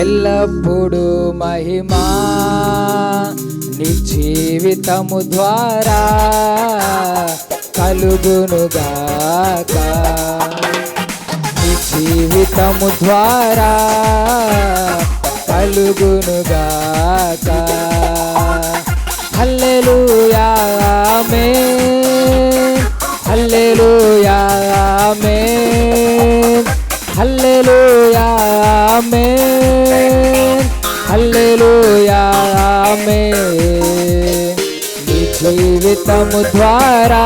ఎల్లప్పుడూ మహిమా నీ జీవితము ద్వారా కలుగునుగాక. నీ జీవితము ద్వారా కలుగునుగాక. హల్లెలూయా ఆమేన్, హల్లెలూయా ఆమేన్, హల్లెలూయా ఆమేన్, హల్లెలూయా ఆమేన్. నీ జీవితము ద్వారా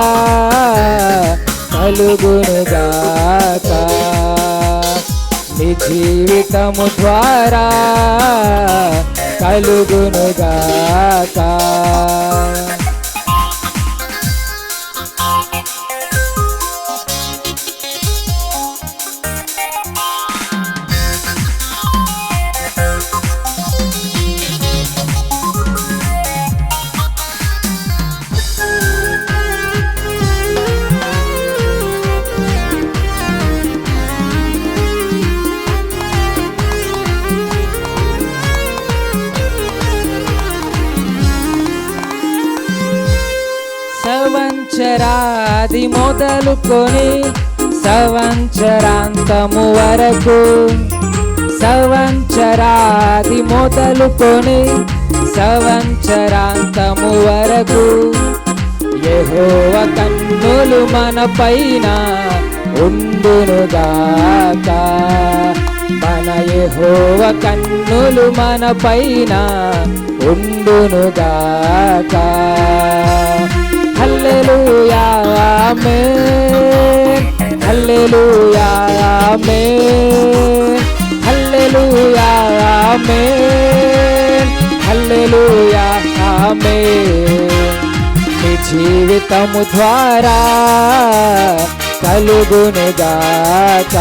కలుగునుగాక. నీ జీవితము ద్వారా కలుగునుగాక. సంవత్సరాది మొదలుకొని సంవత్సరాంతము వరకు, సంవత్సరాది మొదలుకొని సంవత్సరాంతము వరకు యెహోవా కన్నులు మన పైన ఉండునుగాక. మన యెహోవా కన్నులు మన పైన ఉండునుగాక. హల్లెలూయా ఆమేన్, హల్లెలూయా ఆమేన్, హల్లెలూయా ఆమేన్, హల్లెలూయా ఆమేన్. నీ జీవితము ద్వారా కలుగునుగాక.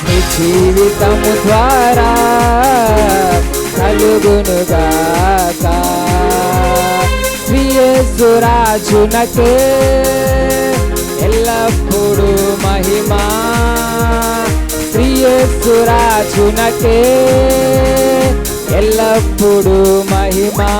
నీ జీవితము ద్వారా కలుగునుగాక. శ్రీ యేసు రాజునకే ఎల్లప్పుడూ మహిమా, శ్రీ యేసు రాజునకే ఎల్లప్పుడూ మహిమా.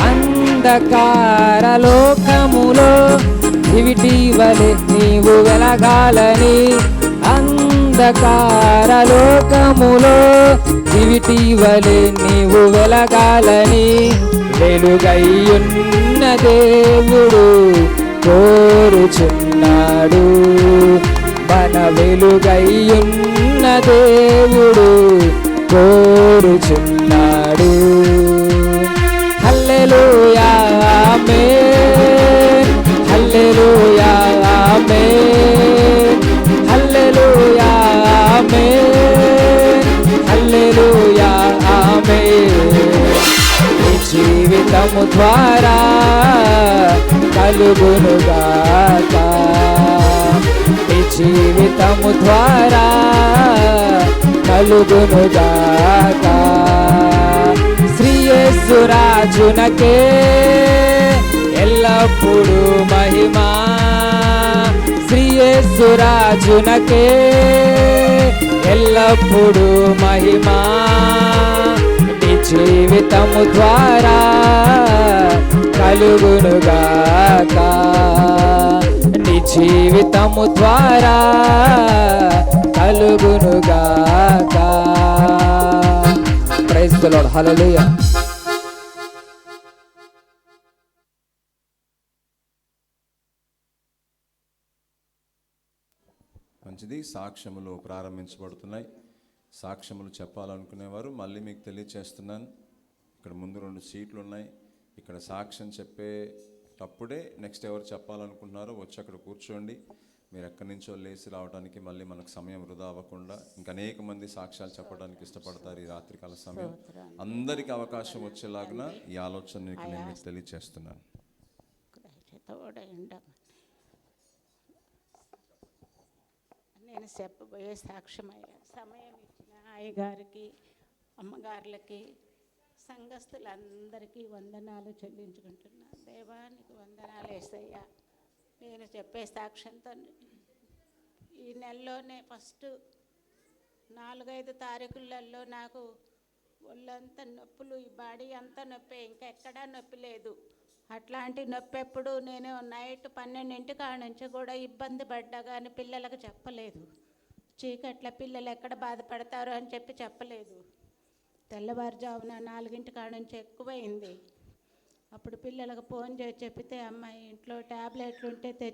అంధకార లోకములో దివిటి వలె నీవు వెలగాలని, అంధకార లోకములో దివిటి వలె నీవు వెలగాలని వెలుగైయున్న దేవుడు కోరుచున్నాడు. మన వెలుగైయున్న దేవుడు కోరుచున్నాడు. హల్లెలూయా ఆమేన్, హల్లెలూయా ఆమేన్, హల్లెలూయా ఆమేన్, హల్లెలూయా ఆమేన్. నీ జీవితము ద్వారా కలుగునుగాక. నీ జీవితము ద్వారా కలుగునుగాక. శ్రీ యేసు రాజునకే ఎల్లప్పుడూ మహిమా, శ్రీ యేసు రాజునకే ఎల్లప్పుడూ మహిమా. నీ జీవితము ద్వారా కలుగునుగాక. నీ జీవితము ద్వారా కలుగునుగాక. Praise the lord. హల్లెలూయా. మంచిది. సాక్ష్యములు ప్రారంభించబడుతున్నాయి. సాక్ష్యములు చెప్పాలనుకునేవారు మళ్ళీ మీకు తెలియచేస్తున్నాను. ఇక్కడ ముందు 2 సీట్లు ఉన్నాయి. ఇక్కడ సాక్ష్యం చెప్పే అప్పుడే నెక్స్ట్ ఎవరు చెప్పాలనుకుంటున్నారో వచ్చి అక్కడ కూర్చోండి. మీరు ఎక్కడి నుంచో లేచి రావడానికి మళ్ళీ మనకు సమయం వృధా అవ్వకుండా ఇంకా అనేక మంది సాక్ష్యాలు చెప్పడానికి ఇష్టపడతారు ఈ రాత్రికాల సమయం. అందరికీ అవకాశం వచ్చేలాగున ఈ ఆలోచన నేను మీకు తెలియజేస్తున్నాను. నేను చెప్పబోయే సాక్ష్యమయ్యా, సమయం ఇచ్చిన అయ్యగారికి, అమ్మగారులకి, సంఘస్థులందరికీ వందనాలు చెల్లించుకుంటున్నా. దేవానికి వందనాలు యేసయ్యా. నేను చెప్పే సాక్ష్యంతో ఈ నెలలోనే ఫస్ట్ 4-5 తారీఖులలో నాకు ఒళ్ళంతా నొప్పులు, ఈ బాడీ అంతా నొప్పి, ఇంకా ఎక్కడా నొప్పి లేదు. అట్లాంటి నొప్పి ఎప్పుడు నేను నైట్ 12 కాడ నుంచి కూడా ఇబ్బంది పడ్డా కానీ పిల్లలకు చెప్పలేదు. చీకట్ల పిల్లలు ఎక్కడ బాధపడతారు అని చెప్పలేదు. తెల్లవారుజామున 4 కాడ నుంచి ఎక్కువైంది. అప్పుడు పిల్లలకు ఫోన్ చేసి చెప్పితే, అమ్మాయి ఇంట్లో ట్యాబ్లెట్లు ఉంటే